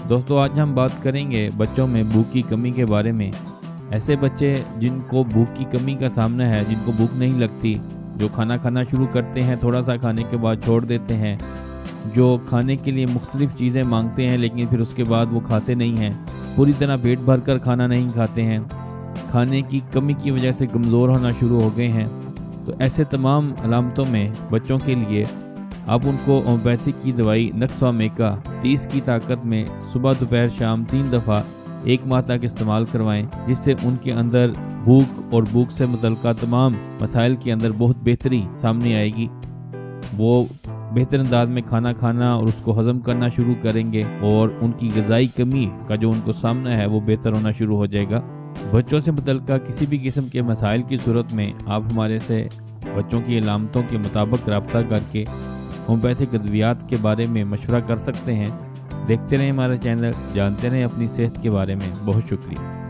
दोस्तों आज हम बात करेंगे बच्चों में भूख की कमी के बारे में। ऐसे बच्चे जिनको भूख की कमी का सामना है, जिनको भूख नहीं लगती, जो खाना खाना शुरू करते हैं थोड़ा सा खाने के बाद छोड़ देते हैं, जो खाने के लिए मुख्तलिफ चीज़ें मांगते हैं लेकिन फिर उसके बाद वो खाते नहीं हैं, पूरी तरह पेट भर कर खाना नहीं खाते हैं, खाने की कमी की वजह से कमज़ोर होना शुरू हो गए हैं। तो ऐसे तमाम अलामतों में बच्चों के लिए आप उनको होम्योपैथिक की दवाई नक्स-वा-मेका 30 की ताकत में सुबह दोपहर शाम 3 दफ़ा 1 माह तक इस्तेमाल करवाएं, जिससे उनके अंदर भूख और भूख से मुतल्लिका तमाम मसाइल के अंदर बहुत बेहतरी सामने आएगी। वो बेहतर अंदाज में खाना खाना और उसको हज़म करना शुरू करेंगे और उनकी ग़िज़ाई कमी का जो उनको सामना है वो बेहतर होना शुरू हो जाएगा। बच्चों से मुतल्लिका किसी भी किस्म के मसाइल की सूरत में आप हमारे से बच्चों की अलामतों के मुताबिक रब्ता करके होम्योपैथिक अद्वियात के बारे में मशवरा कर सकते हैं। देखते रहें हमारा चैनल, जानते रहें अपनी सेहत के बारे में। बहुत शुक्रिया।